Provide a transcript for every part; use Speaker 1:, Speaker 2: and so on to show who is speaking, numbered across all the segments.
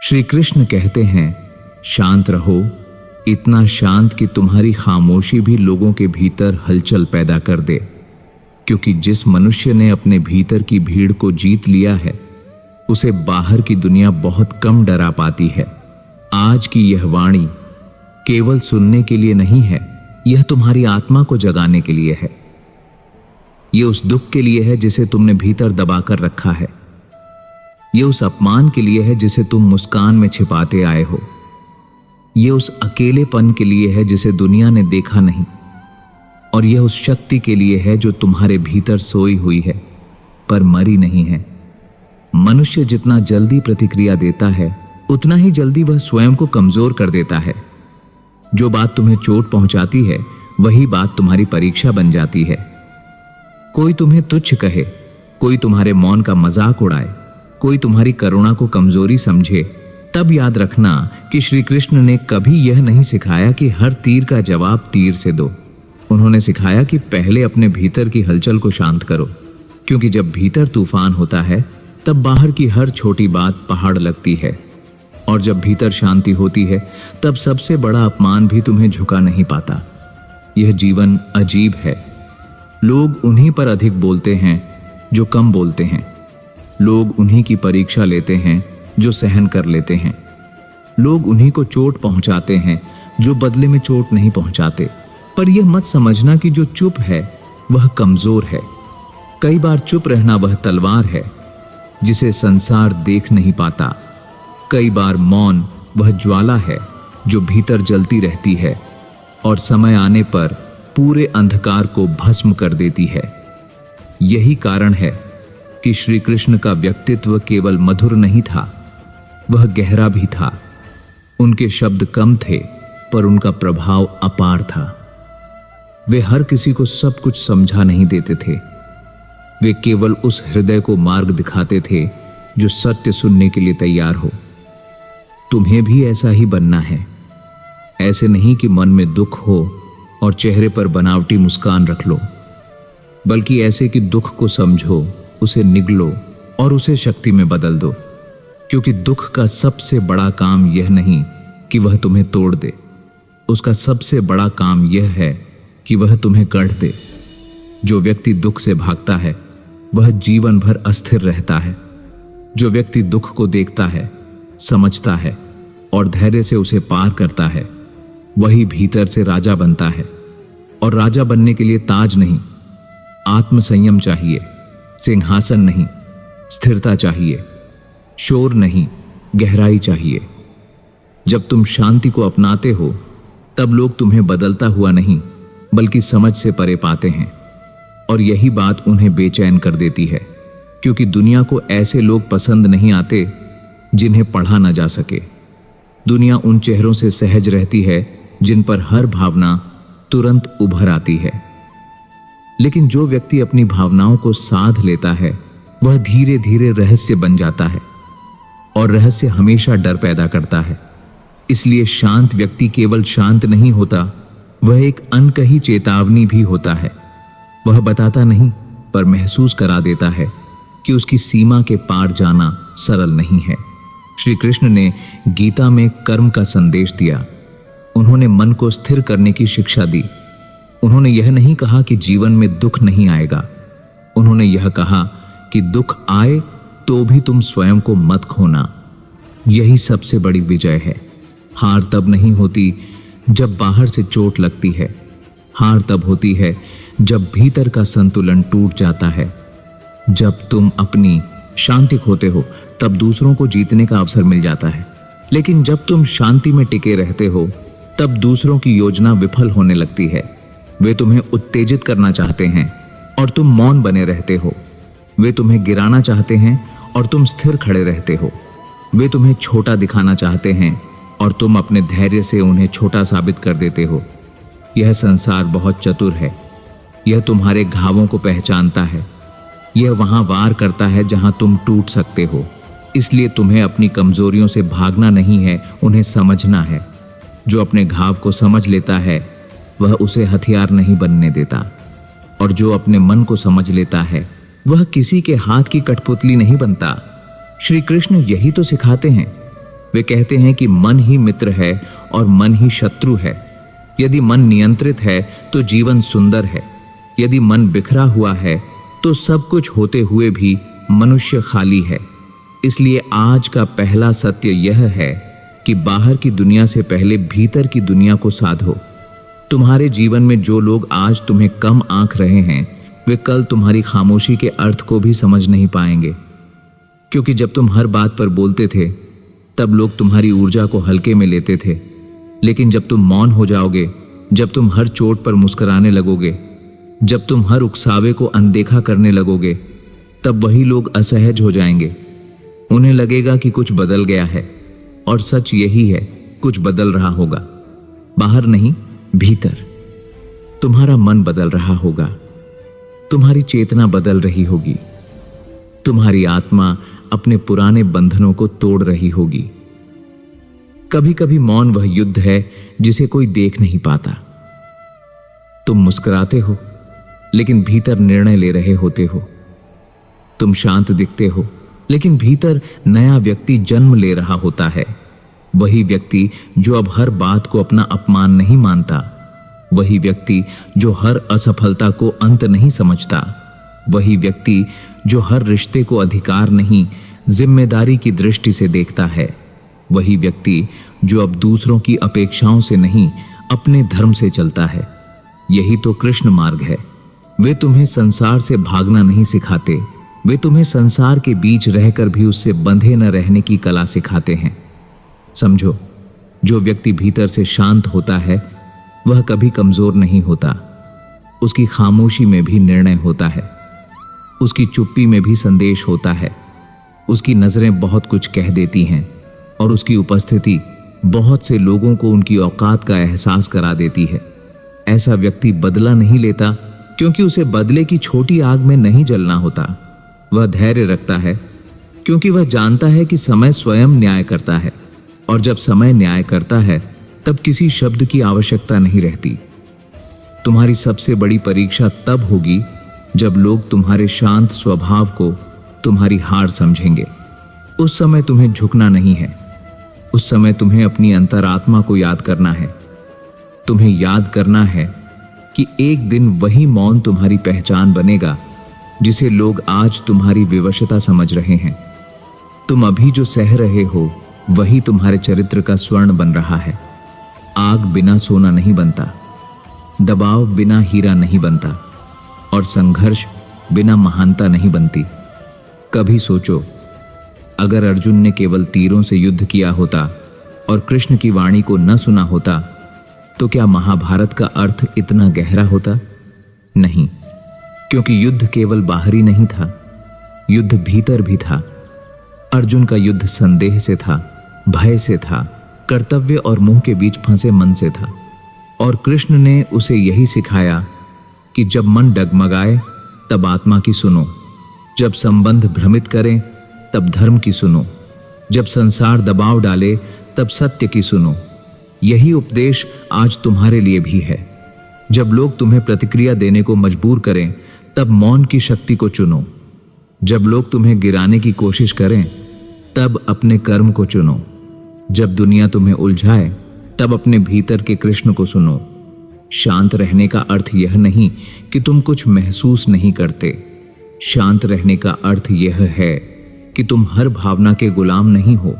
Speaker 1: श्री कृष्ण कहते हैं, शांत रहो, इतना शांत कि तुम्हारी खामोशी भी लोगों के भीतर हलचल पैदा कर दे। क्योंकि जिस मनुष्य ने अपने भीतर की भीड़ को जीत लिया है, उसे बाहर की दुनिया बहुत कम डरा पाती है। आज की यह वाणी केवल सुनने के लिए नहीं है, यह तुम्हारी आत्मा को जगाने के लिए है। यह उस दुख के लिए है जिसे तुमने भीतर दबाकर रखा है। यह उस अपमान के लिए है जिसे तुम मुस्कान में छिपाते आए हो। यह उस अकेलेपन के लिए है जिसे दुनिया ने देखा नहीं। और यह उस शक्ति के लिए है जो तुम्हारे भीतर सोई हुई है पर मरी नहीं है। मनुष्य जितना जल्दी प्रतिक्रिया देता है, उतना ही जल्दी वह स्वयं को कमजोर कर देता है। जो बात तुम्हें चोट पहुंचाती है, वही बात तुम्हारी परीक्षा बन जाती है। कोई तुम्हें तुच्छ कहे, कोई तुम्हारे मौन का मजाक उड़ाए, कोई तुम्हारी करुणा को कमजोरी समझे, तब याद रखना कि श्री कृष्ण ने कभी यह नहीं सिखाया कि हर तीर का जवाब तीर से दो। उन्होंने सिखाया कि पहले अपने भीतर की हलचल को शांत करो, क्योंकि जब भीतर तूफान होता है तब बाहर की हर छोटी बात पहाड़ लगती है। और जब भीतर शांति होती है तब सबसे बड़ा अपमान भी तुम्हें झुका नहीं पाता। यह जीवन अजीब है। लोग उन्हीं पर अधिक बोलते हैं जो कम बोलते हैं। लोग उन्हीं की परीक्षा लेते हैं जो सहन कर लेते हैं। लोग उन्हीं को चोट पहुंचाते हैं जो बदले में चोट नहीं पहुंचाते। पर यह मत समझना कि जो चुप है वह कमजोर है। कई बार चुप रहना वह तलवार है जिसे संसार देख नहीं पाता। कई बार मौन वह ज्वाला है जो भीतर जलती रहती है और समय आने पर पूरे अंधकार को भस्म कर देती है। यही कारण है कि श्री कृष्ण का व्यक्तित्व केवल मधुर नहीं था, वह गहरा भी था। उनके शब्द कम थे पर उनका प्रभाव अपार था। वे हर किसी को सब कुछ समझा नहीं देते थे। वे केवल उस हृदय को मार्ग दिखाते थे जो सत्य सुनने के लिए तैयार हो। तुम्हें भी ऐसा ही बनना है। ऐसे नहीं कि मन में दुख हो और चेहरे पर बनावटी मुस्कान रख लो, बल्कि ऐसे कि दुख को समझो, उसे निगलो और उसे शक्ति में बदल दो। क्योंकि दुख का सबसे बड़ा काम यह नहीं कि वह तुम्हें तोड़ दे, उसका सबसे बड़ा काम यह है कि वह तुम्हें गढ़ दे। जो व्यक्ति दुख से भागता है वह जीवन भर अस्थिर रहता है। जो व्यक्ति दुख को देखता है, समझता है और धैर्य से उसे पार करता है, वही भीतर से राजा बनता है। और राजा बनने के लिए ताज नहीं, आत्मसंयम चाहिए। सिंहासन नहीं, स्थिरता चाहिए। शोर नहीं, गहराई चाहिए। जब तुम शांति को अपनाते हो तब लोग तुम्हें बदलता हुआ नहीं बल्कि समझ से परे पाते हैं। और यही बात उन्हें बेचैन कर देती है, क्योंकि दुनिया को ऐसे लोग पसंद नहीं आते जिन्हें पढ़ा ना जा सके। दुनिया उन चेहरों से सहज रहती है जिन पर हर भावना तुरंत उभर आती है। लेकिन जो व्यक्ति अपनी भावनाओं को साध लेता है, वह धीरे धीरे रहस्य बन जाता है। और रहस्य हमेशा डर पैदा करता है। इसलिए शांत व्यक्ति केवल शांत नहीं होता, वह एक अनकही चेतावनी भी होता है। वह बताता नहीं पर महसूस करा देता है कि उसकी सीमा के पार जाना सरल नहीं है। श्री कृष्ण ने गीता में कर्म का संदेश दिया। उन्होंने मन को स्थिर करने की शिक्षा दी। उन्होंने यह नहीं कहा कि जीवन में दुख नहीं आएगा। उन्होंने यह कहा कि दुख आए तो भी तुम स्वयं को मत खोना। यही सबसे बड़ी विजय है। हार तब नहीं होती जब बाहर से चोट लगती है। हार तब होती है जब भीतर का संतुलन टूट जाता है। जब तुम अपनी शांति खोते हो तब दूसरों को जीतने का अवसर मिल जाता है। लेकिन जब तुम शांति में टिके रहते हो तब दूसरों की योजना विफल होने लगती है। वे तुम्हें उत्तेजित करना चाहते हैं और तुम मौन बने रहते हो। वे तुम्हें गिराना चाहते हैं और तुम स्थिर खड़े रहते हो। वे तुम्हें छोटा दिखाना चाहते हैं और तुम अपने धैर्य से उन्हें छोटा साबित कर देते हो। यह संसार बहुत चतुर है। यह तुम्हारे घावों को पहचानता है। यह वहां वार करता है जहां तुम टूट सकते हो। इसलिए तुम्हें अपनी कमजोरियों से भागना नहीं है, उन्हें समझना है। जो अपने घाव को समझ लेता है वह उसे हथियार नहीं बनने देता। और जो अपने मन को समझ लेता है वह किसी के हाथ की कठपुतली नहीं बनता। श्री कृष्ण यही तो सिखाते हैं। वे कहते हैं कि मन ही मित्र है और मन ही शत्रु है। यदि मन नियंत्रित है तो जीवन सुंदर है, यदि मन बिखरा हुआ है तो सब कुछ होते हुए भी मनुष्य खाली है। इसलिए आज का पहला सत्य यह है कि बाहर की दुनिया से पहले भीतर की दुनिया को साधो। तुम्हारे जीवन में जो लोग आज तुम्हें कम आंक रहे हैं, वे कल तुम्हारी खामोशी के अर्थ को भी समझ नहीं पाएंगे। क्योंकि जब तुम हर बात पर बोलते थे तब लोग तुम्हारी ऊर्जा को हल्के में लेते थे, लेकिन जब तुम मौन हो जाओगे, जब तुम हर चोट पर मुस्कुराने लगोगे, जब तुम हर उकसावे को अनदेखा करने लगोगे, तब वही लोग असहज हो जाएंगे। उन्हें लगेगा कि कुछ बदल गया है, और सच यही है, कुछ बदल रहा होगा। बाहर नहीं, भीतर। तुम्हारा मन बदल रहा होगा, तुम्हारी चेतना बदल रही होगी, तुम्हारी आत्मा अपने पुराने बंधनों को तोड़ रही होगी। कभी कभी मौन वह युद्ध है जिसे कोई देख नहीं पाता। तुम मुस्कुराते हो लेकिन भीतर निर्णय ले रहे होते हो। तुम शांत दिखते हो लेकिन भीतर नया व्यक्ति जन्म ले रहा होता है। वही व्यक्ति जो अब हर बात को अपना अपमान नहीं मानता, वही व्यक्ति जो हर असफलता को अंत नहीं समझता, वही व्यक्ति जो हर रिश्ते को अधिकार नहीं जिम्मेदारी की दृष्टि से देखता है, वही व्यक्ति जो अब दूसरों की अपेक्षाओं से नहीं अपने धर्म से चलता है। यही तो कृष्ण मार्ग है। वे तुम्हें संसार से भागना नहीं सिखाते, वे तुम्हें संसार के बीच रहकर भी उससे बंधे न रहने की कला सिखाते हैं। समझो, जो व्यक्ति भीतर से शांत होता है वह कभी कमजोर नहीं होता। उसकी खामोशी में भी निर्णय होता है, उसकी चुप्पी में भी संदेश होता है, उसकी नजरें बहुत कुछ कह देती हैं और उसकी उपस्थिति बहुत से लोगों को उनकी औकात का एहसास करा देती है। ऐसा व्यक्ति बदला नहीं लेता क्योंकि उसे बदले की छोटी आग में नहीं जलना होता। वह धैर्य रखता है क्योंकि वह जानता है कि समय स्वयं न्याय करता है, और जब समय न्याय करता है तब किसी शब्द की आवश्यकता नहीं रहती। तुम्हारी सबसे बड़ी परीक्षा तब होगी जब लोग तुम्हारे शांत स्वभाव को तुम्हारी हार समझेंगे। उस समय तुम्हें झुकना नहीं है, उस समय तुम्हें अपनी अंतरात्मा को याद करना है। तुम्हें याद करना है कि एक दिन वही मौन तुम्हारी पहचान बनेगा जिसे लोग आज तुम्हारी विवशता समझ रहे हैं। तुम अभी जो सह रहे हो वही तुम्हारे चरित्र का स्वर्ण बन रहा है। आग बिना सोना नहीं बनता, दबाव बिना हीरा नहीं बनता, और संघर्ष बिना महानता नहीं बनती। कभी सोचो, अगर अर्जुन ने केवल तीरों से युद्ध किया होता और कृष्ण की वाणी को न सुना होता तो क्या महाभारत का अर्थ इतना गहरा होता? नहीं, क्योंकि युद्ध केवल बाहरी नहीं था, युद्ध भीतर भी था। अर्जुन का युद्ध संदेह से था, भय से था, कर्तव्य और मोह के बीच फंसे मन से था। और कृष्ण ने उसे यही सिखाया कि जब मन डगमगाए तब आत्मा की सुनो, जब संबंध भ्रमित करें तब धर्म की सुनो, जब संसार दबाव डाले तब सत्य की सुनो। यही उपदेश आज तुम्हारे लिए भी है। जब लोग तुम्हें प्रतिक्रिया देने को मजबूर करें तब मौन की शक्ति को चुनो। जब लोग तुम्हें गिराने की कोशिश करें तब अपने कर्म को चुनो। जब दुनिया तुम्हें उलझाए तब अपने भीतर के कृष्ण को सुनो। शांत रहने का अर्थ यह नहीं कि तुम कुछ महसूस नहीं करते। शांत रहने का अर्थ यह है कि तुम हर भावना के गुलाम नहीं हो।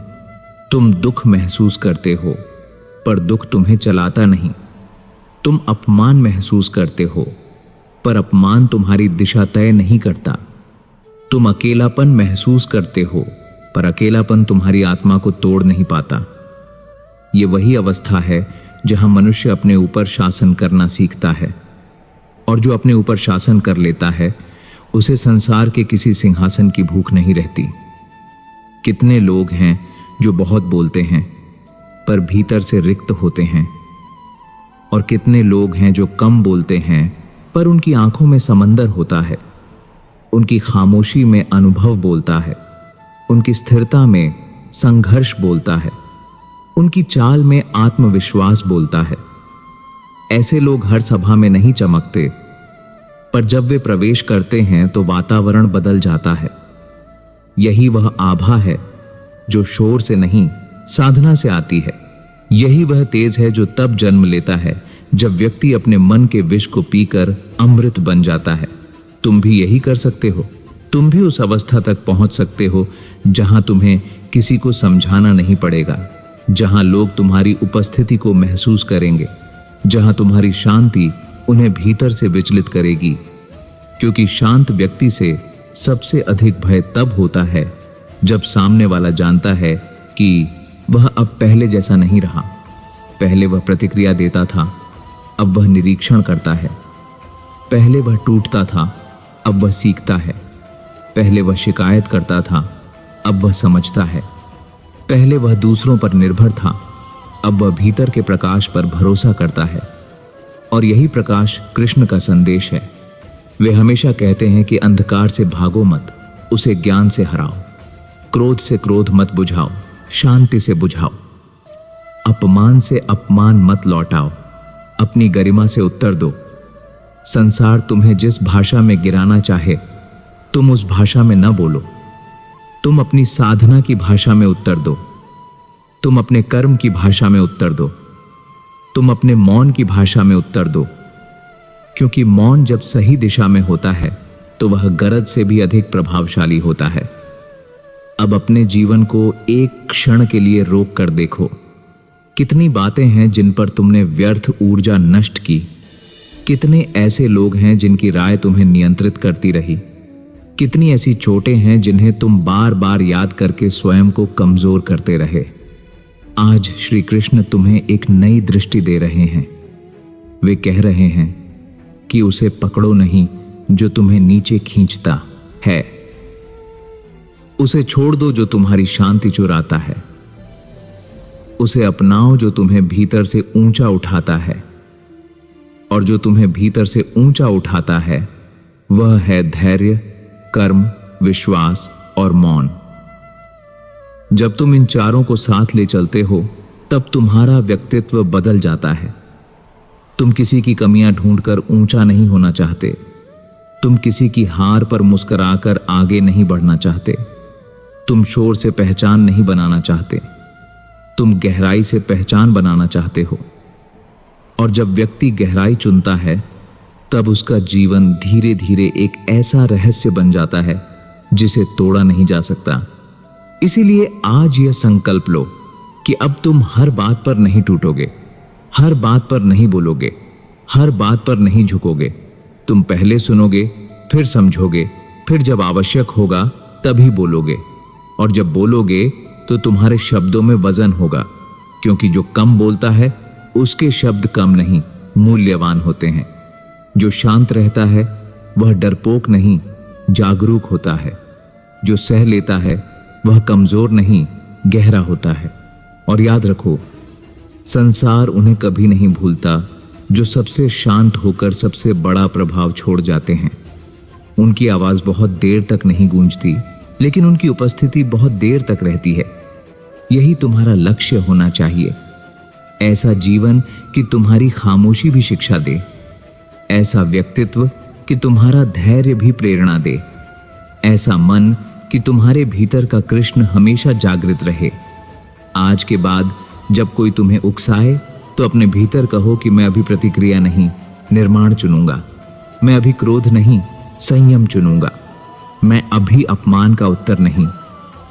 Speaker 1: तुम दुख महसूस करते हो पर दुख तुम्हें चलाता नहीं। तुम अपमान महसूस करते हो पर अपमान तुम्हारी दिशा तय नहीं करता। तुम अकेलापन महसूस करते हो पर अकेलापन तुम्हारी आत्मा को तोड़ नहीं पाता। ये वही अवस्था है जहां मनुष्य अपने ऊपर शासन करना सीखता है, और जो अपने ऊपर शासन कर लेता है उसे संसार के किसी सिंहासन की भूख नहीं रहती। कितने लोग हैं जो बहुत बोलते हैं पर भीतर से रिक्त होते हैं, और कितने लोग हैं जो कम बोलते हैं पर उनकी आंखों में समंदर होता है। उनकी खामोशी में अनुभव बोलता है, उनकी स्थिरता में संघर्ष बोलता है, उनकी चाल में आत्मविश्वास बोलता है। ऐसे लोग हर सभा में नहीं चमकते, पर जब वे प्रवेश करते हैं तो वातावरण बदल जाता है। यही वह आभा है जो शोर से नहीं साधना से आती है। यही वह तेज है जो तब जन्म लेता है जब व्यक्ति अपने मन के विष को पीकर अमृत बन जाता है। तुम भी यही कर सकते हो। तुम भी उस अवस्था तक पहुंच सकते हो जहां तुम्हें किसी को समझाना नहीं पड़ेगा, जहां लोग तुम्हारी उपस्थिति को महसूस करेंगे, जहां तुम्हारी शांति उन्हें भीतर से विचलित करेगी। क्योंकि शांत व्यक्ति से सबसे अधिक भय तब होता है जब सामने वाला जानता है कि वह अब पहले जैसा नहीं रहा। पहले वह प्रतिक्रिया देता था, अब वह निरीक्षण करता है। पहले वह टूटता था, अब वह सीखता है। पहले वह शिकायत करता था, अब वह समझता है। पहले वह दूसरों पर निर्भर था, अब वह भीतर के प्रकाश पर भरोसा करता है। और यही प्रकाश कृष्ण का संदेश है। वे हमेशा कहते हैं कि अंधकार से भागो मत, उसे ज्ञान से हराओ। क्रोध से क्रोध मत बुझाओ, शांति से बुझाओ। अपमान से अपमान मत लौटाओ, अपनी गरिमा से उत्तर दो। संसार तुम्हें जिस भाषा में गिराना चाहे, तुम उस भाषा में न बोलो। तुम अपनी साधना की भाषा में उत्तर दो। तुम अपने कर्म की भाषा में उत्तर दो। तुम अपने मौन की भाषा में उत्तर दो। क्योंकि मौन जब सही दिशा में होता है तो वह गरज से भी अधिक प्रभावशाली होता है। अब अपने जीवन को एक क्षण के लिए रोक कर देखो। कितनी बातें हैं जिन पर तुमने व्यर्थ ऊर्जा नष्ट की। कितने ऐसे लोग हैं जिनकी राय तुम्हें नियंत्रित करती रही। कितनी ऐसी चोटें हैं जिन्हें तुम बार बार याद करके स्वयं को कमजोर करते रहे। आज श्री कृष्ण तुम्हें एक नई दृष्टि दे रहे हैं। वे कह रहे हैं कि उसे पकड़ो नहीं जो तुम्हें नीचे खींचता है। उसे छोड़ दो जो तुम्हारी शांति चुराता है। उसे अपनाओ जो तुम्हें भीतर से ऊंचा उठाता है। और जो तुम्हें भीतर से ऊंचा उठाता है वह है धैर्य, कर्म, विश्वास और मौन। जब तुम इन चारों को साथ ले चलते हो तब तुम्हारा व्यक्तित्व बदल जाता है। तुम किसी की कमियां ढूंढकर ऊंचा नहीं होना चाहते। तुम किसी की हार पर मुस्कुराकर आगे नहीं बढ़ना चाहते। तुम शोर से पहचान नहीं बनाना चाहते। तुम गहराई से पहचान बनाना चाहते हो। और जब व्यक्ति गहराई चुनता है तब उसका जीवन धीरे धीरे एक ऐसा रहस्य बन जाता है जिसे तोड़ा नहीं जा सकता। इसीलिए आज यह संकल्प लो कि अब तुम हर बात पर नहीं टूटोगे, हर बात पर नहीं बोलोगे, हर बात पर नहीं झुकोगे। तुम पहले सुनोगे, फिर समझोगे, फिर जब आवश्यक होगा तभी बोलोगे। और जब बोलोगे तो तुम्हारे शब्दों में वजन होगा, क्योंकि जो कम बोलता है उसके शब्द कम नहीं, मूल्यवान होते हैं। जो शांत रहता है वह डरपोक नहीं, जागरूक होता है। जो सह लेता है वह कमजोर नहीं, गहरा होता है। और याद रखो, संसार उन्हें कभी नहीं भूलता जो सबसे शांत होकर सबसे बड़ा प्रभाव छोड़ जाते हैं। उनकी आवाज बहुत देर तक नहीं गूंजती, लेकिन उनकी उपस्थिति बहुत देर तक रहती है। यही तुम्हारा लक्ष्य होना चाहिए। ऐसा जीवन कि तुम्हारी खामोशी भी शिक्षा दे। ऐसा व्यक्तित्व कि तुम्हारा धैर्य भी प्रेरणा दे। ऐसा मन कि तुम्हारे भीतर का कृष्ण हमेशा जागृत रहे। आज के बाद जब कोई तुम्हें उकसाए तो अपने भीतर कहो कि मैं अभी प्रतिक्रिया नहीं, निर्माण चुनूंगा। मैं अभी क्रोध नहीं, संयम चुनूंगा। मैं अभी अपमान का उत्तर नहीं,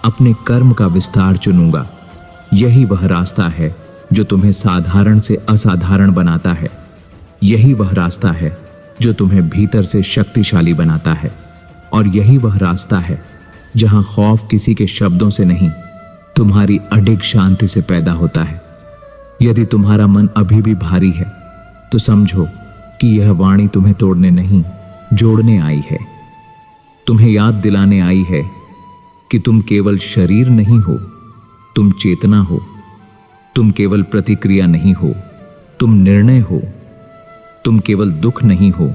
Speaker 1: अपने कर्म का विस्तार चुनूंगा। यही वह रास्ता है जो तुम्हें साधारण से असाधारण बनाता है। यही वह रास्ता है जो तुम्हें भीतर से शक्तिशाली बनाता है। और यही वह रास्ता है जहां खौफ किसी के शब्दों से नहीं, तुम्हारी अडिग शांति से पैदा होता है। यदि तुम्हारा मन अभी भी भारी है तो समझो कि यह वाणी तुम्हें तोड़ने नहीं, जोड़ने आई है। तुम्हें याद दिलाने आई है कि तुम केवल शरीर नहीं हो, तुम चेतना हो। तुम केवल प्रतिक्रिया नहीं हो, तुम निर्णय हो। तुम केवल दुख नहीं हो,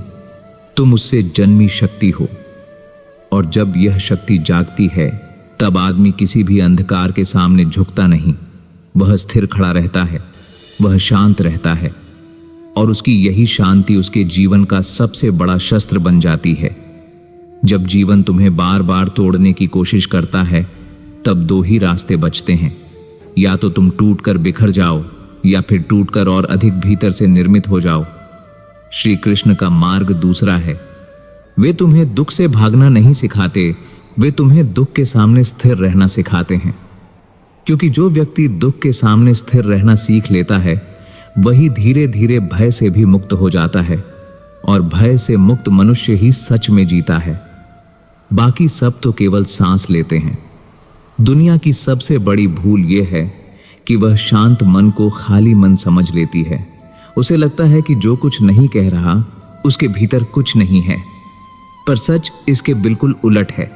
Speaker 1: तुम उससे जन्मी शक्ति हो। और जब यह शक्ति जागती है तब आदमी किसी भी अंधकार के सामने झुकता नहीं। वह स्थिर खड़ा रहता है, वह शांत रहता है। और उसकी यही शांति उसके जीवन का सबसे बड़ा शस्त्र बन जाती है। जब जीवन तुम्हें बार बार तोड़ने की कोशिश करता है तब दो ही रास्ते बचते हैं, या तो तुम टूटकर बिखर जाओ या फिर टूटकर और अधिक भीतर से निर्मित हो जाओ। श्री कृष्ण का मार्ग दूसरा है। वे तुम्हें दुख से भागना नहीं सिखाते, वे तुम्हें दुख के सामने स्थिर रहना सिखाते हैं। क्योंकि जो व्यक्ति दुख के सामने स्थिर रहना सीख लेता है वही धीरे धीरे भय से भी मुक्त हो जाता है, और भय से मुक्त मनुष्य ही सच में जीता है। बाकी सब तो केवल सांस लेते हैं। दुनिया की सबसे बड़ी भूल यह है कि वह शांत मन को खाली मन समझ लेती है। उसे लगता है कि जो कुछ नहीं कह रहा उसके भीतर कुछ नहीं है, पर सच इसके बिल्कुल उलट है।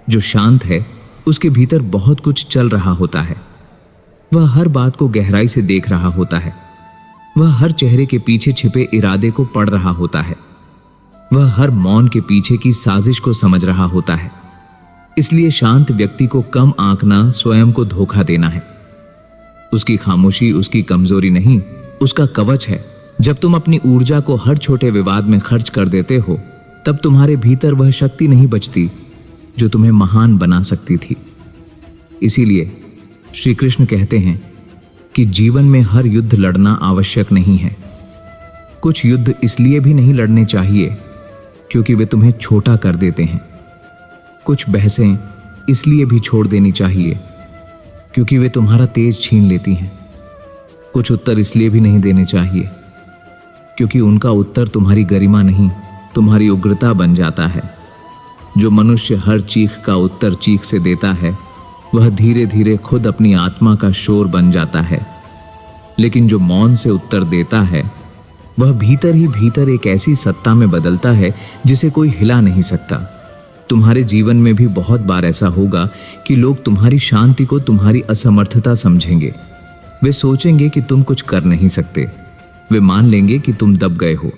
Speaker 1: जो शांत है उसके भीतर बहुत कुछ चल रहा होता है। वह हर बात को गहराई से देख रहा होता है। वह हर चेहरे के पीछे छिपे इरादे को पढ़ रहा होता है। वह हर मौन के पीछे की साजिश को समझ रहा होता है। इसलिए शांत व्यक्ति को कम आंकना स्वयं को धोखा देना है। उसकी खामोशी उसकी कमजोरी नहीं, उसका कवच है। जब तुम अपनी ऊर्जा को हर छोटे विवाद में खर्च कर देते हो तब तुम्हारे भीतर वह शक्ति नहीं बचती जो तुम्हें महान बना सकती थी। इसीलिए श्री कृष्ण कहते हैं कि जीवन में हर युद्ध लड़ना आवश्यक नहीं है। कुछ युद्ध इसलिए भी नहीं लड़ने चाहिए क्योंकि वे तुम्हें छोटा कर देते हैं। कुछ बहसें इसलिए भी छोड़ देनी चाहिए क्योंकि वे तुम्हारा तेज छीन लेती हैं। कुछ उत्तर इसलिए भी नहीं देने चाहिए क्योंकि उनका उत्तर तुम्हारी गरिमा नहीं, तुम्हारी उग्रता बन जाता है। जो मनुष्य हर चीख का उत्तर चीख से देता है वह धीरे धीरे खुद अपनी आत्मा का शोर बन जाता है। लेकिन जो मौन से उत्तर देता है वह भीतर ही भीतर एक ऐसी सत्ता में बदलता है जिसे कोई हिला नहीं सकता। तुम्हारे जीवन में भी बहुत बार ऐसा होगा कि लोग तुम्हारी शांति को तुम्हारी असमर्थता समझेंगे। वे सोचेंगे कि तुम कुछ कर नहीं सकते। वे मान लेंगे कि तुम दब गए हो,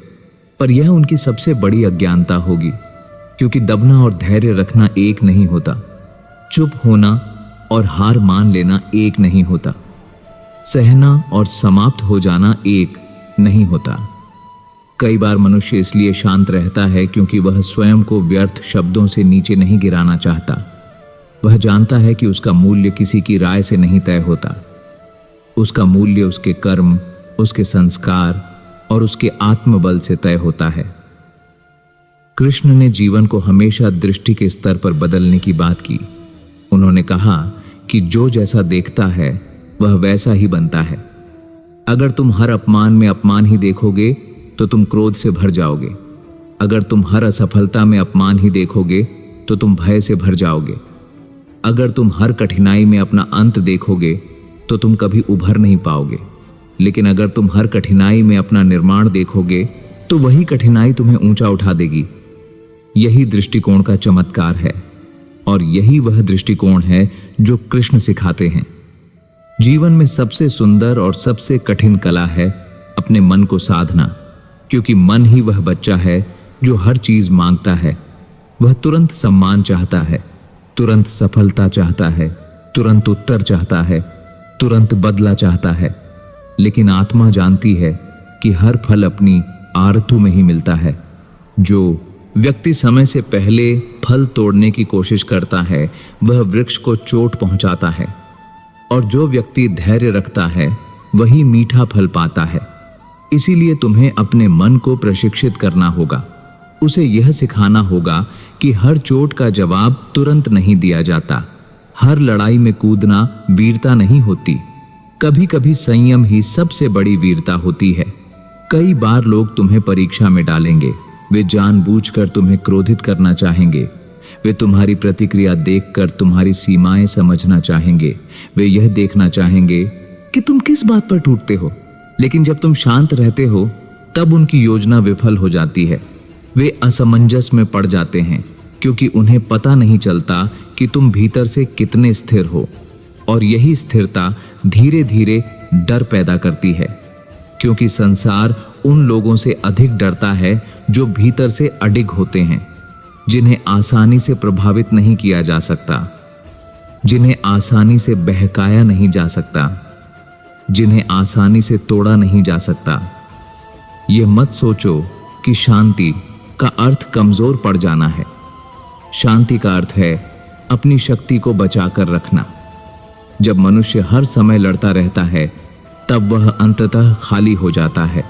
Speaker 1: पर यह उनकी सबसे बड़ी अज्ञानता होगी, क्योंकि दबना और धैर्य रखना एक नहीं होता। चुप होना और हार मान लेना एक नहीं होता। सहना और समाप्त हो जाना एक नहीं होता। कई बार मनुष्य इसलिए शांत रहता है क्योंकि वह स्वयं को व्यर्थ शब्दों से नीचे नहीं गिराना चाहता। वह जानता है कि उसका मूल्य किसी की राय से नहीं तय होता। उसका मूल्य उसके कर्म, उसके संस्कार और उसके आत्मबल से तय होता है। कृष्ण ने जीवन को हमेशा दृष्टि के स्तर पर बदलने की बात की। उन्होंने कहा कि जो जैसा देखता है वह वैसा ही बनता है। अगर तुम हर अपमान में अपमान ही देखोगे तो तुम क्रोध से भर जाओगे। अगर तुम हर असफलता में अपमान ही देखोगे तो तुम भय से भर जाओगे। अगर तुम हर कठिनाई में अपना अंत देखोगे तो तुम कभी उभर नहीं पाओगे। लेकिन अगर तुम हर कठिनाई में अपना निर्माण देखोगे तो वही कठिनाई तुम्हें ऊंचा उठा देगी। यही दृष्टिकोण का चमत्कार है, और यही वह दृष्टिकोण है जो कृष्ण सिखाते हैं। जीवन में सबसे सुंदर और सबसे कठिन कला है अपने मन को साधना, क्योंकि मन ही वह बच्चा है जो हर चीज मांगता है। वह तुरंत सम्मान चाहता है, तुरंत सफलता चाहता है, तुरंत उत्तर चाहता है, तुरंत बदला चाहता है। लेकिन आत्मा जानती है कि हर फल अपनी आरतु में ही मिलता है। जो व्यक्ति समय से पहले फल तोड़ने की कोशिश करता है वह वृक्ष को चोट पहुंचाता है, और जो व्यक्ति धैर्य रखता है वही मीठा फल पाता है। इसीलिए तुम्हें अपने मन को प्रशिक्षित करना होगा। उसे यह सिखाना होगा कि हर चोट का जवाब तुरंत नहीं दिया जाता। हर लड़ाई में कूदना वीरता नहीं होती। कभी कभी संयम ही सबसे बड़ी वीरता होती है। कई बार लोग तुम्हें परीक्षा में डालेंगे। वे जानबूझकर तुम्हें क्रोधित करना चाहेंगे। वे तुम्हारी प्रतिक्रिया देखकर तुम्हारी सीमाएं समझना चाहेंगे। वे यह देखना चाहेंगे कि तुम किस बात पर टूटते हो। लेकिन जब तुम शांत रहते हो तब उनकी योजना विफल हो जाती है। वे असमंजस में पड़ जाते हैं क्योंकि उन्हें पता नहीं चलता कि तुम भीतर से कितने स्थिर हो, और यही स्थिरता धीरे धीरे डर पैदा करती है, क्योंकि संसार उन लोगों से अधिक डरता है जो भीतर से अडिग होते हैं, जिन्हें आसानी से प्रभावित नहीं किया जा सकता, जिन्हें आसानी से बहकाया नहीं जा सकता, जिन्हें आसानी से तोड़ा नहीं जा सकता। यह मत सोचो कि शांति का अर्थ कमजोर पड़ जाना है। शांति का अर्थ है अपनी शक्ति को बचाकर रखना। जब मनुष्य हर समय लड़ता रहता है तब वह अंततः खाली हो जाता है।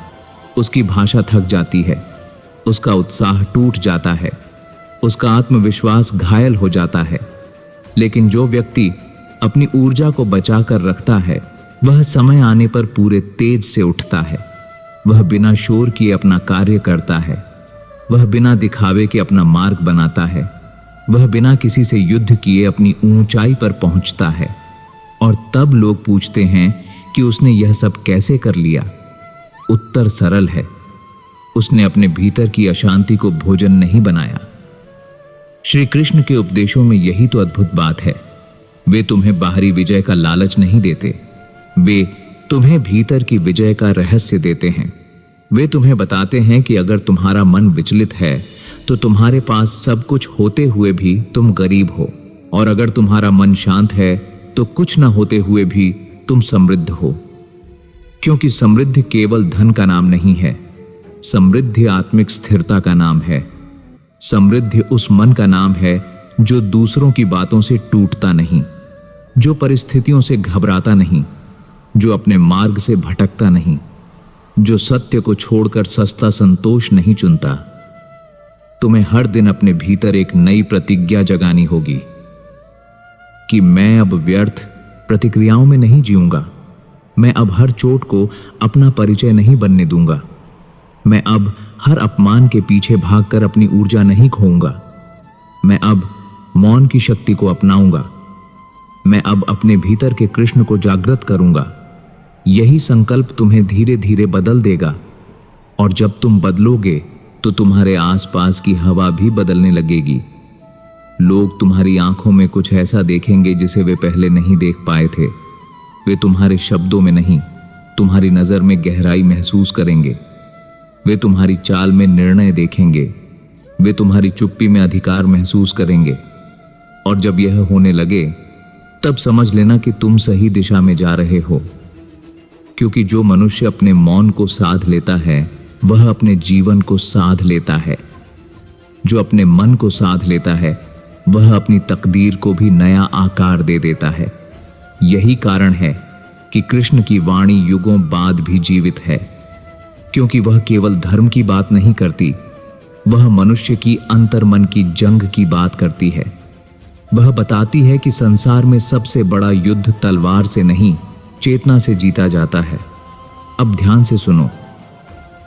Speaker 1: उसकी भाषा थक जाती है, उसका उत्साह टूट जाता है, उसका आत्मविश्वास घायल हो जाता है। लेकिन जो व्यक्ति अपनी ऊर्जा को बचाकर रखता है वह समय आने पर पूरे तेज से उठता है। वह बिना शोर किए अपना कार्य करता है। वह बिना दिखावे के अपना मार्ग बनाता है। वह बिना किसी से युद्ध किए अपनी ऊंचाई पर पहुंचता है। और तब लोग पूछते हैं कि उसने यह सब कैसे कर लिया। उत्तर सरल है, उसने अपने भीतर की अशांति को भोजन नहीं बनाया। श्री कृष्ण के उपदेशों में यही तो अद्भुत बात है। वे तुम्हें बाहरी विजय का लालच नहीं देते, वे तुम्हें भीतर की विजय का रहस्य देते हैं। वे तुम्हें बताते हैं कि अगर तुम्हारा मन विचलित है तो तुम्हारे पास सब कुछ होते हुए भी तुम गरीब हो, और अगर तुम्हारा मन शांत है तो कुछ न होते हुए भी तुम समृद्ध हो। क्योंकि समृद्धि केवल धन का नाम नहीं है, समृद्धि आत्मिक स्थिरता का नाम है। समृद्धि उस मन का नाम है जो दूसरों की बातों से टूटता नहीं, जो परिस्थितियों से घबराता नहीं, जो अपने मार्ग से भटकता नहीं, जो सत्य को छोड़कर सस्ता संतोष नहीं चुनता। तुम्हें हर दिन अपने भीतर एक नई प्रतिज्ञा जगानी होगी कि मैं अब व्यर्थ प्रतिक्रियाओं में नहीं जीऊंगा। मैं अब हर चोट को अपना परिचय नहीं बनने दूंगा। मैं अब हर अपमान के पीछे भागकर अपनी ऊर्जा नहीं खोऊंगा। मैं अब मौन की शक्ति को अपनाऊंगा। मैं अब अपने भीतर के कृष्ण को जागृत करूंगा। यही संकल्प तुम्हें धीरे धीरे बदल देगा, और जब तुम बदलोगे तो तुम्हारे आसपास की हवा भी बदलने लगेगी। लोग तुम्हारी आंखों में कुछ ऐसा देखेंगे जिसे वे पहले नहीं देख पाए थे। वे तुम्हारे शब्दों में नहीं, तुम्हारी नजर में गहराई महसूस करेंगे। वे तुम्हारी चाल में निर्णय देखेंगे। वे तुम्हारी चुप्पी में अधिकार महसूस करेंगे। और जब यह होने लगे तब समझ लेना कि तुम सही दिशा में जा रहे हो। क्योंकि जो मनुष्य अपने मौन को साध लेता है वह अपने जीवन को साध लेता है। जो अपने मन को साध लेता है वह अपनी तकदीर को भी नया आकार दे देता है। यही कारण है कि कृष्ण की वाणी युगों बाद भी जीवित है, क्योंकि वह केवल धर्म की बात नहीं करती, वह मनुष्य की अंतर्मन की जंग की बात करती है। वह बताती है कि संसार में सबसे बड़ा युद्ध तलवार से नहीं, चेतना से जीता जाता है। अब ध्यान से सुनो,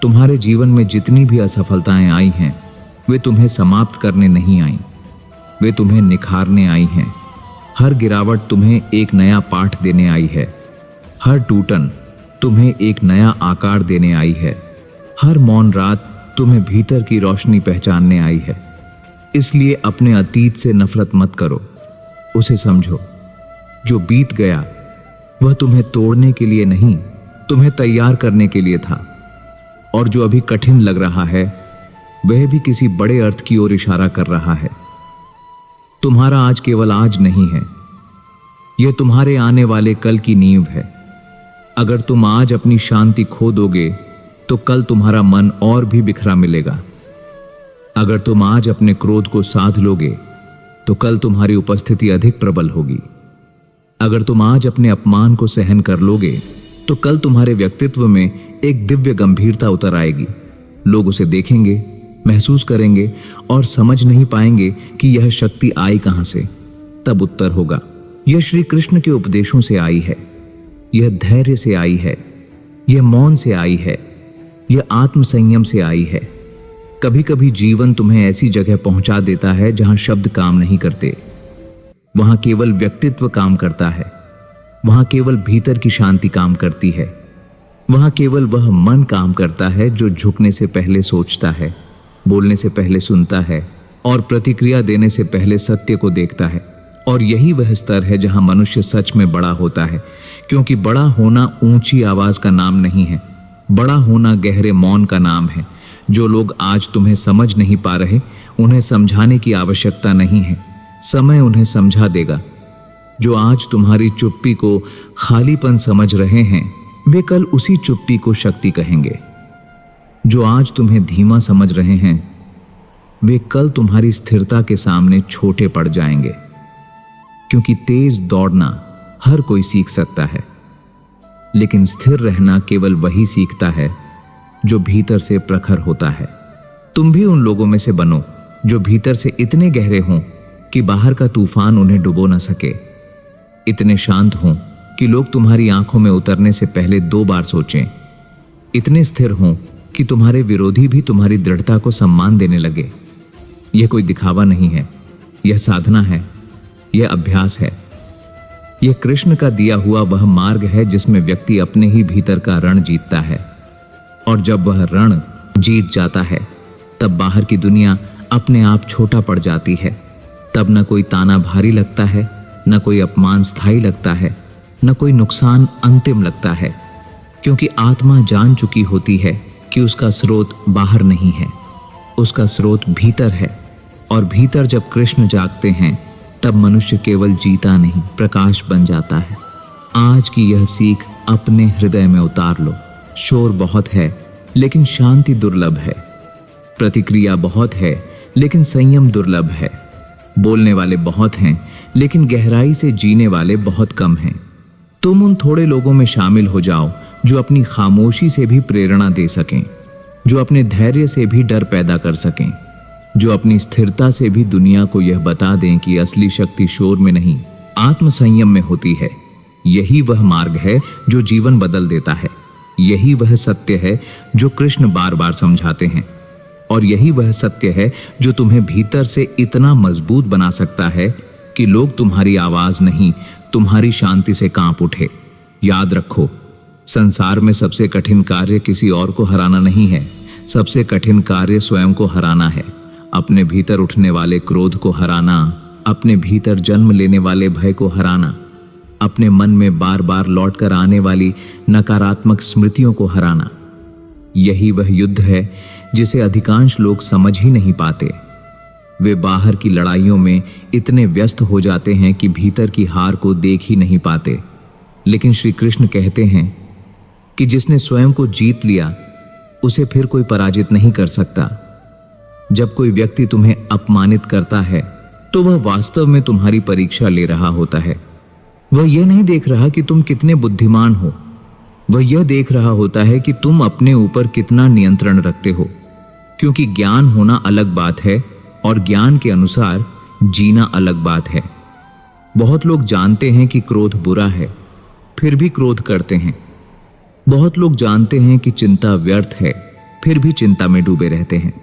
Speaker 1: तुम्हारे जीवन में जितनी भी असफलताएं आई हैं वे तुम्हें समाप्त करने नहीं आईं, वे तुम्हें निखारने आई हैं। हर गिरावट तुम्हें एक नया पाठ देने आई है। हर टूटन तुम्हें एक नया आकार देने आई है। हर मौन रात तुम्हें भीतर की रोशनी पहचानने आई है। इसलिए अपने अतीत से नफरत मत करो, उसे समझो। जो बीत गया वह तुम्हें तोड़ने के लिए नहीं, तुम्हें तैयार करने के लिए था। और जो अभी कठिन लग रहा है वह भी किसी बड़े अर्थ की ओर इशारा कर रहा है। तुम्हारा आज केवल आज नहीं है, यह तुम्हारे आने वाले कल की नींव है। अगर तुम आज अपनी शांति खो दोगे तो कल तुम्हारा मन और भी बिखरा मिलेगा। अगर तुम आज अपने क्रोध को साध लोगे तो कल तुम्हारी उपस्थिति अधिक प्रबल होगी। अगर तुम आज अपने अपमान को सहन कर लोगे तो कल तुम्हारे व्यक्तित्व में एक दिव्य गंभीरता उतर आएगी। लोग उसे देखेंगे, महसूस करेंगे और समझ नहीं पाएंगे कि यह शक्ति आई कहां से। तब उत्तर होगा, यह श्री कृष्ण के उपदेशों से आई है, यह धैर्य से आई है, यह मौन से आई है, यह आत्म संयम से आई है। कभी कभी जीवन तुम्हें ऐसी जगह पहुंचा देता है जहां शब्द काम नहीं करते। वहां केवल व्यक्तित्व काम करता है। वहां केवल भीतर की शांति काम करती है। वहां केवल वह मन काम करता है जो झुकने से पहले सोचता है, बोलने से पहले सुनता है और प्रतिक्रिया देने से पहले सत्य को देखता है। और यही वह स्तर है जहां मनुष्य सच में बड़ा होता है। क्योंकि बड़ा होना ऊंची आवाज का नाम नहीं है, बड़ा होना गहरे मौन का नाम है। जो लोग आज तुम्हें समझ नहीं पा रहे उन्हें समझाने की आवश्यकता नहीं है, समय उन्हें समझा देगा। जो आज तुम्हारी चुप्पी को खालीपन समझ रहे हैं वे कल उसी चुप्पी को शक्ति कहेंगे। जो आज तुम्हें धीमा समझ रहे हैं वे कल तुम्हारी स्थिरता के सामने छोटे पड़ जाएंगे। क्योंकि तेज दौड़ना हर कोई सीख सकता है, लेकिन स्थिर रहना केवल वही सीखता है जो भीतर से प्रखर होता है। तुम भी उन लोगों में से बनो जो भीतर से इतने गहरे हों कि बाहर का तूफान उन्हें डुबो न सके, इतने शांत हों कि लोग तुम्हारी आंखों में उतरने से पहले 2 बार सोचें, इतने स्थिर हों कि तुम्हारे विरोधी भी तुम्हारी दृढ़ता को सम्मान देने लगे। यह कोई दिखावा नहीं है, यह साधना है, यह अभ्यास है। यह कृष्ण का दिया हुआ वह मार्ग है जिसमें व्यक्ति अपने ही भीतर का रण जीतता है, और जब वह रण जीत जाता है तब बाहर की दुनिया अपने आप छोटा पड़ जाती है। तब न कोई ताना भारी लगता है, न कोई अपमान स्थायी लगता है, न कोई नुकसान अंतिम लगता है, क्योंकि आत्मा जान चुकी होती है कि उसका स्रोत बाहर नहीं है, उसका स्रोत भीतर है। और भीतर जब कृष्ण जागते हैं तब मनुष्य केवल जीता नहीं, प्रकाश बन जाता है। आज की यह सीख अपने हृदय में उतार लो। शोर बहुत है लेकिन शांति दुर्लभ है, प्रतिक्रिया बहुत है लेकिन संयम दुर्लभ है, बोलने वाले बहुत हैं लेकिन गहराई से जीने वाले बहुत कम हैं। तुम उन थोड़े लोगों में शामिल हो जाओ जो अपनी खामोशी से भी प्रेरणा दे सकें, जो अपने धैर्य से भी डर पैदा कर सकें, जो अपनी स्थिरता से भी दुनिया को यह बता दें कि असली शक्ति शोर में नहीं, आत्म संयम में होती है। यही वह मार्ग है जो जीवन बदल देता है। यही वह सत्य है जो कृष्ण बार बार समझाते हैं, और यही वह सत्य है जो तुम्हें भीतर से इतना मजबूत बना सकता है कि लोग तुम्हारी आवाज नहीं, तुम्हारी शांति से कांप उठे। याद रखो, संसार में सबसे कठिन कार्य किसी और को हराना नहीं है, सबसे कठिन कार्य स्वयं को हराना है। अपने भीतर उठने वाले क्रोध को हराना, अपने भीतर जन्म लेने वाले भय को हराना, अपने मन में बार बार लौट कर आने वाली नकारात्मक स्मृतियों को हराना। यही वह युद्ध है जिसे अधिकांश लोग समझ ही नहीं पाते। वे बाहर की लड़ाइयों में इतने व्यस्त हो जाते हैं कि भीतर की हार को देख ही नहीं पाते। लेकिन श्री कृष्ण कहते हैं कि जिसने स्वयं को जीत लिया उसे फिर कोई पराजित नहीं कर सकता। जब कोई व्यक्ति तुम्हें अपमानित करता है तो वह वास्तव में तुम्हारी परीक्षा ले रहा होता है। वह यह नहीं देख रहा कि तुम कितने बुद्धिमान हो, वह यह देख रहा होता है कि तुम अपने ऊपर कितना नियंत्रण रखते हो। क्योंकि ज्ञान होना अलग बात है और ज्ञान के अनुसार जीना अलग बात है। बहुत लोग जानते हैं कि क्रोध बुरा है, फिर भी क्रोध करते हैं। बहुत लोग जानते हैं कि चिंता व्यर्थ है, फिर भी चिंता में डूबे रहते हैं।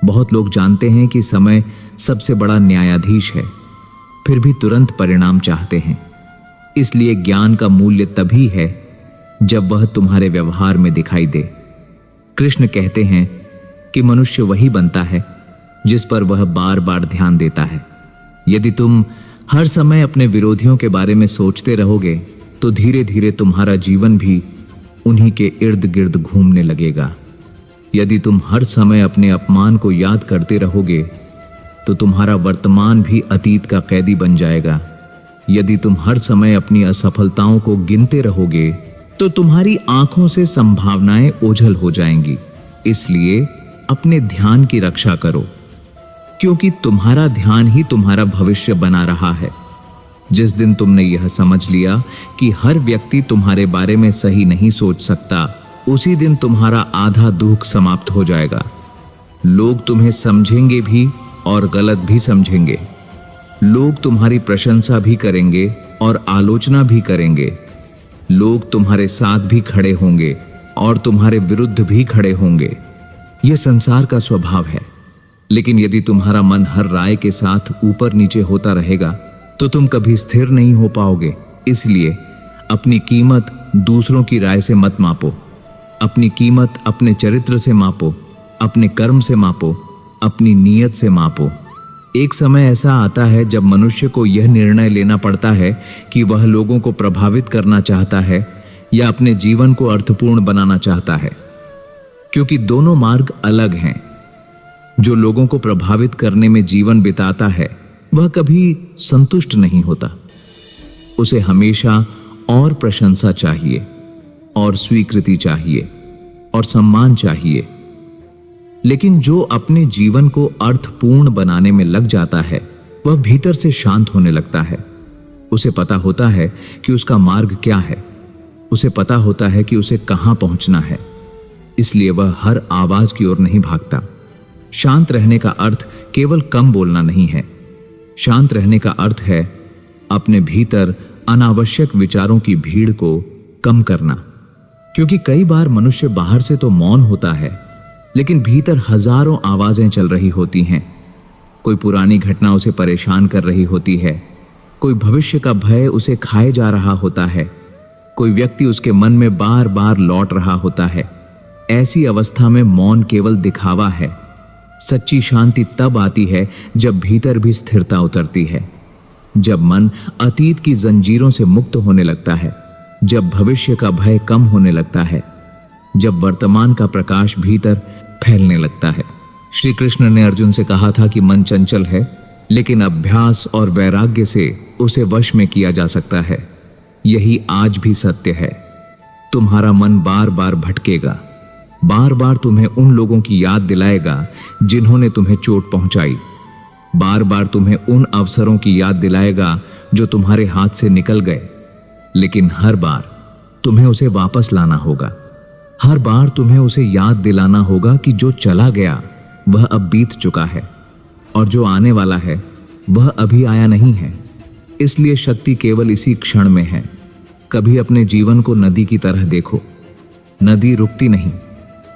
Speaker 1: बहुत लोग जानते हैं कि समय सबसे बड़ा न्यायाधीश है, फिर भी तुरंत परिणाम चाहते हैं। इसलिए ज्ञान का मूल्य तभी है जब वह तुम्हारे व्यवहार में दिखाई दे। कृष्ण कहते हैं कि मनुष्य वही बनता है जिस पर वह बार बार ध्यान देता है। यदि तुम हर समय अपने विरोधियों के बारे में सोचते रहोगे तो धीरे धीरे तुम्हारा जीवन भी उन्हीं के इर्द गिर्द घूमने लगेगा। यदि तुम हर समय अपने अपमान को याद करते रहोगे तो तुम्हारा वर्तमान भी अतीत का कैदी बन जाएगा। यदि तुम हर समय अपनी असफलताओं को गिनते रहोगे तो तुम्हारी आंखों से संभावनाएं ओझल हो जाएंगी। इसलिए अपने ध्यान की रक्षा करो, क्योंकि तुम्हारा ध्यान ही तुम्हारा भविष्य बना रहा है। जिस दिन तुमने यह समझ लिया कि हर व्यक्ति तुम्हारे बारे में सही नहीं सोच सकता, उसी दिन तुम्हारा आधा दुख समाप्त हो जाएगा। लोग तुम्हें समझेंगे भी और गलत भी समझेंगे। लोग तुम्हारी प्रशंसा भी करेंगे और आलोचना भी करेंगे। लोग तुम्हारे साथ भी खड़े होंगे और तुम्हारे विरुद्ध भी खड़े होंगे। यह संसार का स्वभाव है। लेकिन यदि तुम्हारा मन हर राय के साथ ऊपर नीचे होता रहेगा तो तुम कभी स्थिर नहीं हो पाओगे। इसलिए अपनी कीमत दूसरों की राय से मत मापो। अपनी कीमत अपने चरित्र से मापो, अपने कर्म से मापो, अपनी नीयत से मापो। एक समय ऐसा आता है जब मनुष्य को यह निर्णय लेना पड़ता है कि वह लोगों को प्रभावित करना चाहता है या अपने जीवन को अर्थपूर्ण बनाना चाहता है, क्योंकि दोनों मार्ग अलग हैं। जो लोगों को प्रभावित करने में जीवन बिताता है वह कभी संतुष्ट नहीं होता। उसे हमेशा और प्रशंसा चाहिए और स्वीकृति चाहिए और सम्मान चाहिए। लेकिन जो अपने जीवन को अर्थपूर्ण बनाने में लग जाता है वह भीतर से शांत होने लगता है। उसे पता होता है कि उसका मार्ग क्या है, उसे पता होता है कि उसे कहां पहुंचना है, इसलिए वह हर आवाज की ओर नहीं भागता। शांत रहने का अर्थ केवल कम बोलना नहीं है। शांत रहने का अर्थ है अपने भीतर अनावश्यक विचारों की भीड़ को कम करना। क्योंकि कई बार मनुष्य बाहर से तो मौन होता है, लेकिन भीतर हजारों आवाजें चल रही होती हैं। कोई पुरानी घटना उसे परेशान कर रही होती है, कोई भविष्य का भय उसे खाए जा रहा होता है, कोई व्यक्ति उसके मन में बार बार लौट रहा होता है। ऐसी अवस्था में मौन केवल दिखावा है। सच्ची शांति तब आती है जब भीतर भी स्थिरता उतरती है, जब मन अतीत की जंजीरों से मुक्त होने लगता है, जब भविष्य का भय कम होने लगता है, जब वर्तमान का प्रकाश भीतर फैलने लगता है। श्री कृष्ण ने अर्जुन से कहा था कि मन चंचल है, लेकिन अभ्यास और वैराग्य से उसे वश में किया जा सकता है। यही आज भी सत्य है। तुम्हारा मन बार बार भटकेगा, बार बार तुम्हें उन लोगों की याद दिलाएगा जिन्होंने तुम्हें चोट पहुंचाई, बार बार तुम्हें उन अवसरों की याद दिलाएगा जो तुम्हारे हाथ से निकल गए। लेकिन हर बार तुम्हें उसे वापस लाना होगा। हर बार तुम्हें उसे याद दिलाना होगा कि जो चला गया वह अब बीत चुका है, और जो आने वाला है वह अभी आया नहीं है। इसलिए शक्ति केवल इसी क्षण में है। कभी अपने जीवन को नदी की तरह देखो। नदी रुकती नहीं,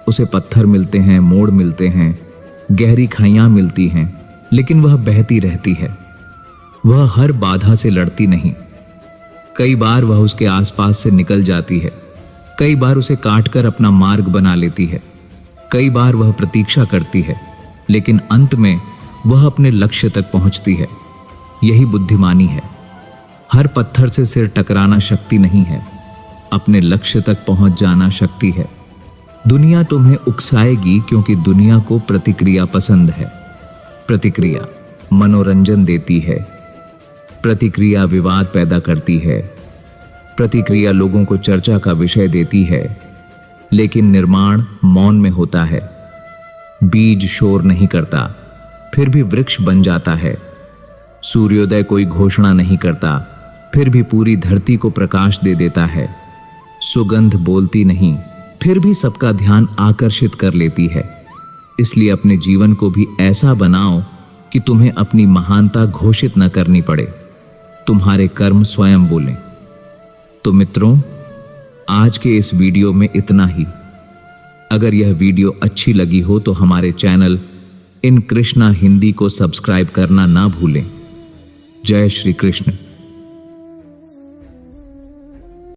Speaker 1: उसे पत्थर मिलते हैं, मोड़ मिलते हैं, गहरी खाइयां मिलती हैं, लेकिन वह बहती रहती है। वह हर बाधा से लड़ती नहीं। कई बार वह उसके आसपास से निकल जाती है, कई बार उसे काटकर अपना मार्ग बना लेती है, कई बार वह प्रतीक्षा करती है, लेकिन अंत में वह अपने लक्ष्य तक पहुंचती है। यही बुद्धिमानी है। हर पत्थर से सिर टकराना शक्ति नहीं है, अपने लक्ष्य तक पहुंच जाना शक्ति है। दुनिया तुम्हें उकसाएगी क्योंकि दुनिया को प्रतिक्रिया पसंद है। प्रतिक्रिया मनोरंजन देती है, प्रतिक्रिया विवाद पैदा करती है, प्रतिक्रिया लोगों को चर्चा का विषय देती है, लेकिन निर्माण मौन में होता है। बीज शोर नहीं करता, फिर भी वृक्ष बन जाता है। सूर्योदय कोई घोषणा नहीं करता, फिर भी पूरी धरती को प्रकाश दे देता है। सुगंध बोलती नहीं, फिर भी सबका ध्यान आकर्षित कर लेती है। इसलिए अपने जीवन को भी ऐसा बनाओ कि तुम्हें अपनी महानता घोषित न करनी पड़े, तुम्हारे कर्म स्वयं बोलें। तो मित्रों, आज के इस वीडियो में इतना ही। अगर यह वीडियो अच्छी लगी हो तो हमारे चैनल इन कृष्णा हिंदी को सब्सक्राइब करना ना भूलें। जय श्री कृष्ण।